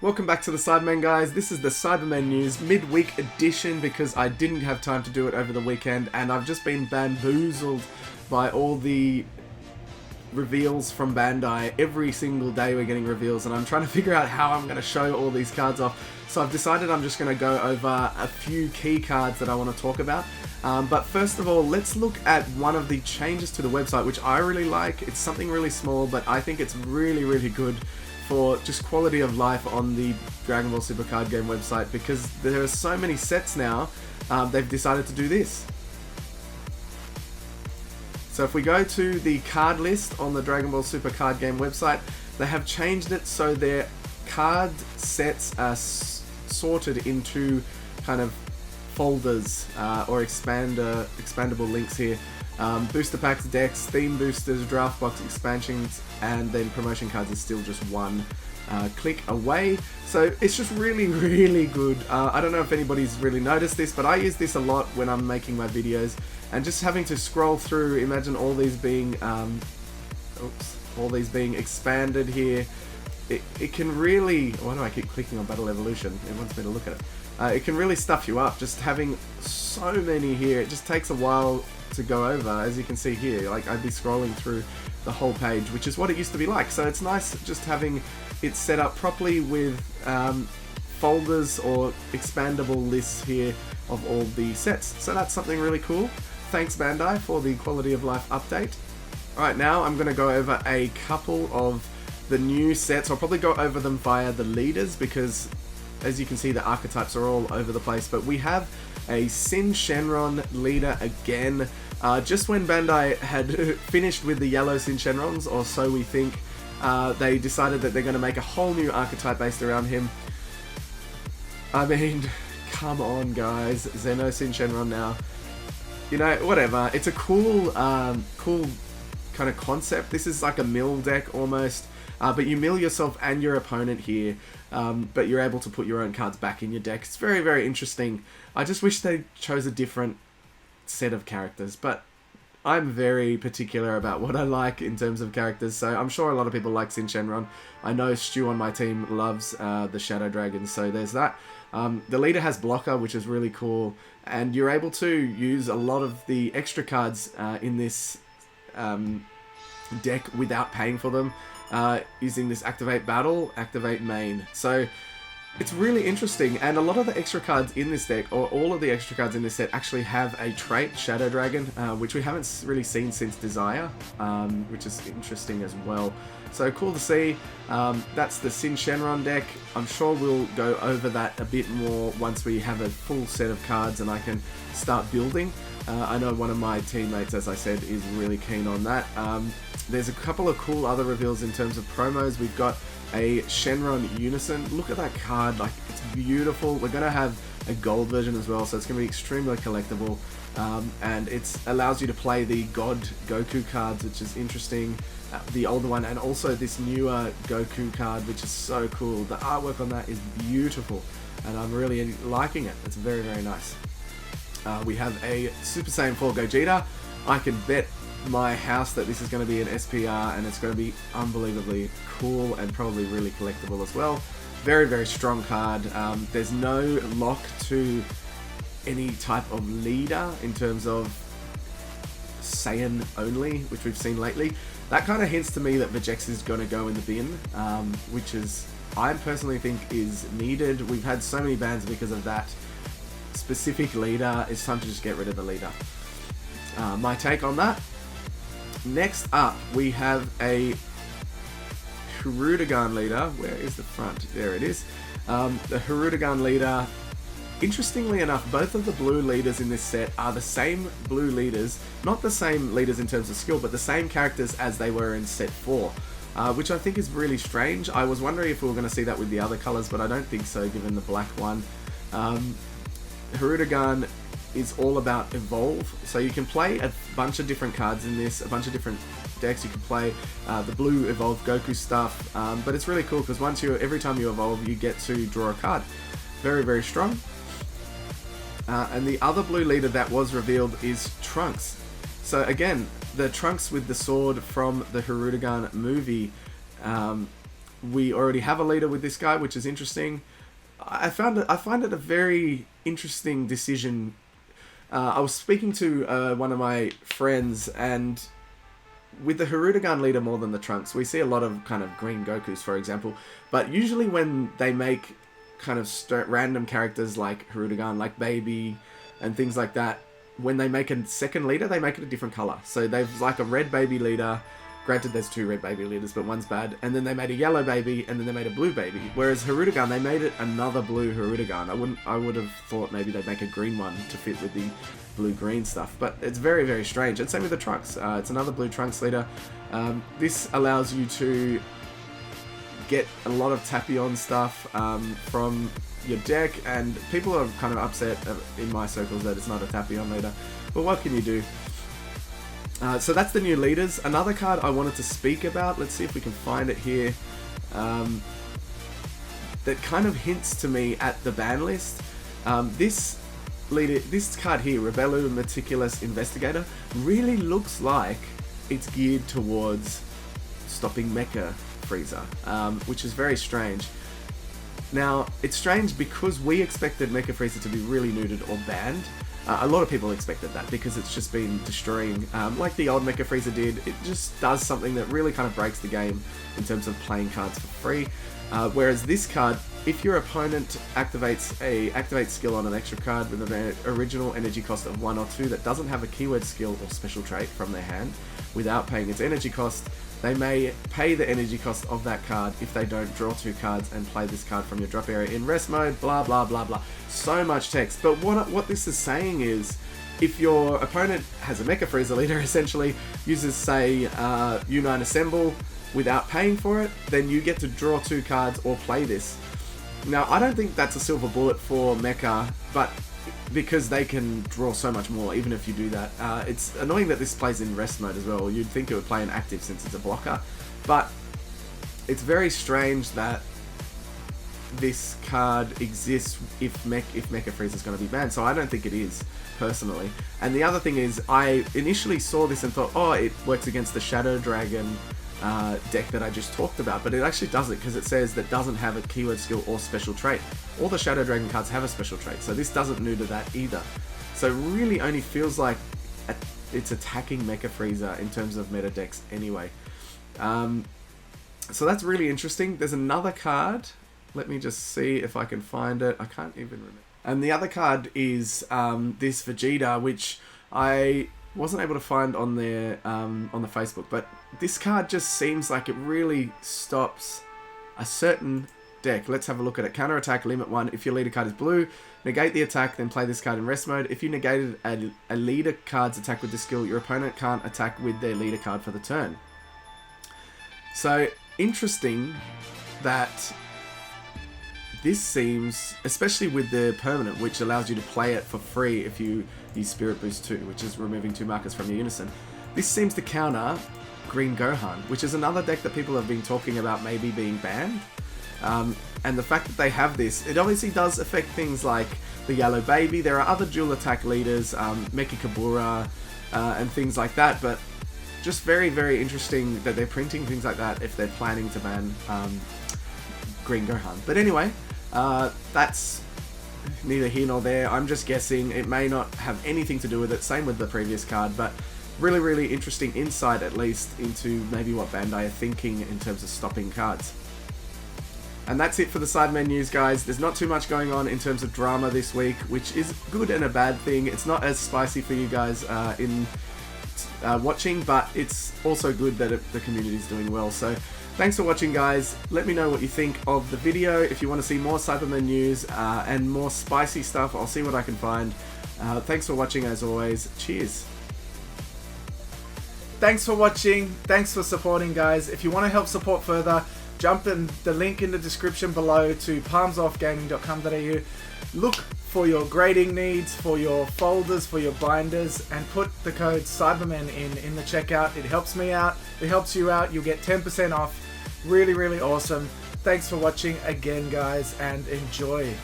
Welcome back to the Saibamen, guys. This is the Saibamen News midweek edition because I didn't have time to do it over the weekend and I've just been bamboozled by all the reveals from Bandai. Every single day we're getting reveals and I'm trying to figure out how I'm going to show all these cards off. So I've decided I'm just going to go over a few key cards that I want to talk about. But first of all, let's look at one of the changes to the website, which I really like. It's something really small, but I think it's really, really good for just quality of life on the Dragon Ball Super card game website, because there are so many sets now, they've decided to do this. So if we go to the card list on the Dragon Ball Super card game website, they have changed it so their card sets are sorted into kind of folders or expandable links here. Booster packs, decks, theme boosters, draft box expansions, and then promotion cards is still just one click away. So it's just really, really good. I don't know if anybody's really noticed this, but I use this a lot when I'm making my videos, and just having to scroll through, imagine all these being expanded here. It can really, why do I keep clicking on Battle Evolution? It wants me to look at it. It can really stuff you up, just having so many here. It just takes a while to go over, as you can see here. Like, I'd be scrolling through the whole page, which is what it used to be like. So it's nice just having it set up properly with folders or expandable lists here of all the sets. So that's something really cool. Thanks Bandai for the quality of life update. Alright, now I'm going to go over a couple of the new sets. I'll probably go over them via the leaders because, as you can see, the archetypes are all over the place. But we have a Sin Shenron leader again. Just when Bandai had finished with the yellow Sin Shenrons, or so we think, they decided that they're going to make a whole new archetype based around him. I mean, come on guys, Zeno Sin Shenron now. You know, whatever. It's a cool, cool kind of concept. This is like a mill deck almost. But you mill yourself and your opponent here, but you're able to put your own cards back in your deck. It's very, very interesting. I just wish they chose a different set of characters, but I'm very particular about what I like in terms of characters, so I'm sure a lot of people like Sin Shenron. I know Stu on my team loves the Shadow Dragon, so there's that. The leader has blocker, which is really cool, and you're able to use a lot of the extra cards in this deck without paying for them. Using this activate battle, activate main. So it's really interesting, and a lot of the extra cards in this deck, or all of the extra cards in this set, actually have a trait, Shadow Dragon, which we haven't really seen since Desire, which is interesting as well. So cool to see. That's the Sin Shenron deck. I'm sure we'll go over that a bit more once we have a full set of cards and I can start building. I know one of my teammates, as I said, is really keen on that. There's a couple of cool other reveals in terms of promos. We've got a Shenron Unison. Look at that card, like, it's beautiful. We're going to have a gold version as well, so it's going to be extremely collectible. And it allows you to play the God Goku cards, which is interesting. The older one, and also this newer Goku card, which is so cool. The artwork on that is beautiful, and I'm really liking it. It's very, very nice. We have a Super Saiyan 4 Gogeta. I can bet my house that this is going to be an SPR, and it's going to be unbelievably cool and probably really collectible as well. Very, very strong card. There's no lock to any type of leader in terms of Saiyan only, which we've seen lately. That kind of hints to me that Vegex is going to go in the bin, which is, I personally think, is needed. We've had so many bans because of that specific leader. It's time to just get rid of the leader. My take on that. Next up, we have a Hirudegarn leader. Where is the front? There it is. The Hirudegarn leader. Interestingly enough, both of the blue leaders in this set are the same blue leaders, not the same leaders in terms of skill, but the same characters as they were in set 4, which I think is really strange. I was wondering if we were going to see that with the other colours, but I don't think so, given the black one. Hirudegarn is all about evolve, so you can play a bunch of different cards in this, a bunch of different decks. You can play the blue evolve Goku stuff, but it's really cool because every time you evolve, you get to draw a card. Very, very strong. And the other blue leader that was revealed is Trunks. So again, the Trunks with the sword from the Hirudegarn movie we already have a leader with this guy, which is interesting. I find it a very interesting decision. I was speaking to one of my friends, and with the Hirudegarn leader more than the Trunks, we see a lot of kind of green Gokus, for example. But usually when they make kind of random characters like Hirudegarn, like Baby, and things like that, when they make a second leader, they make it a different color. So they've like a red Baby leader. Granted, there's 2 red Baby leaders, but one's bad. And then they made a yellow Baby, and then they made a blue Baby. Whereas Hirudegarn, they made it another blue Hirudegarn. I would have thought maybe they'd make a green one to fit with the blue-green stuff. But it's very, very strange. And same with the Trunks. It's another blue Trunks leader. This allows you to get a lot of Tapion stuff from your deck, and people are kind of upset in my circles that it's not a Tapion leader. But what can you do? So that's the new leaders. Another card I wanted to speak about, let's see if we can find it here, that kind of hints to me at the ban list. This card here, Rebellu Meticulous Investigator, really looks like it's geared towards stopping Mecha Frieza, which is very strange. Now, it's strange because we expected Mecha Frieza to be really neutered or banned. A lot of people expected that because it's just been destroying, like the old Mecha Frieza did. It just does something that really kind of breaks the game in terms of playing cards for free. Whereas this card, if your opponent activates a activate skill on an extra card with an original energy cost of 1 or 2 that doesn't have a keyword skill or special trait from their hand without paying its energy cost, they may pay the energy cost of that card if they don't draw 2 cards and play this card from your drop area in rest mode, blah blah blah blah. So much text. But what this is saying is, if your opponent has a Mecha Frieza leader, essentially uses, say, U9 Assemble without paying for it, then you get to draw 2 cards or play this. Now, I don't think that's a silver bullet for Mecha, but because they can draw so much more even if you do that. It's annoying that this plays in rest mode as well. You'd think it would play in active since it's a blocker, but it's very strange that this card exists if Mecha Frieza is going to be banned, so I don't think it is, personally. And the other thing is, I initially saw this and thought, oh, it works against the Shadow Dragon deck that I just talked about, but it actually doesn't, because it says that doesn't have a keyword skill or special trait. All the Shadow Dragon cards have a special trait, so this doesn't neuter that either. So it really only feels like it's attacking Mecha Frieza in terms of meta decks anyway. So that's really interesting. There's another card. Let me just see if I can find it. I can't even remember. And the other card is this Vegeta, which I wasn't able to find on their on the Facebook, but this card just seems like it really stops a certain deck. Let's have a look at it. Counter attack, limit 1. If your leader card is blue, negate the attack, then play this card in rest mode. If you negated a leader card's attack with this skill, your opponent can't attack with their leader card for the turn. So interesting that this seems, especially with the permanent, which allows you to play it for free if you use Spirit Boost 2, which is removing 2 markers from your unison. This seems to counter Green Gohan, which is another deck that people have been talking about maybe being banned. And the fact that they have this, it obviously does affect things like the Yellow Baby. There are other dual attack leaders, Mecha Kabura, and things like that, but just very, very interesting that they're printing things like that if they're planning to ban Green Gohan. But anyway, that's neither here nor there. I'm just guessing. It may not have anything to do with it. Same with the previous card, but really, really interesting insight, at least, into maybe what Bandai are thinking in terms of stopping cards. And that's it for the Saibamen news, guys. There's not too much going on in terms of drama this week, which is good and a bad thing. It's not as spicy for you guys in watching, but it's also good that the community is doing well. So thanks for watching, guys. Let me know what you think of the video. If you want to see more Saibamen news and more spicy stuff, I'll see what I can find. Thanks for watching, as always. Cheers. Thanks for watching. Thanks for supporting, guys. If you want to help support further, jump in the link in the description below to palmsoffgaming.com.au. Look for your grading needs, for your folders, for your binders, and put the code Saibamen in the checkout. It helps me out. It helps you out. You'll get 10% off. Really, really awesome. Thanks for watching again, guys, and enjoy.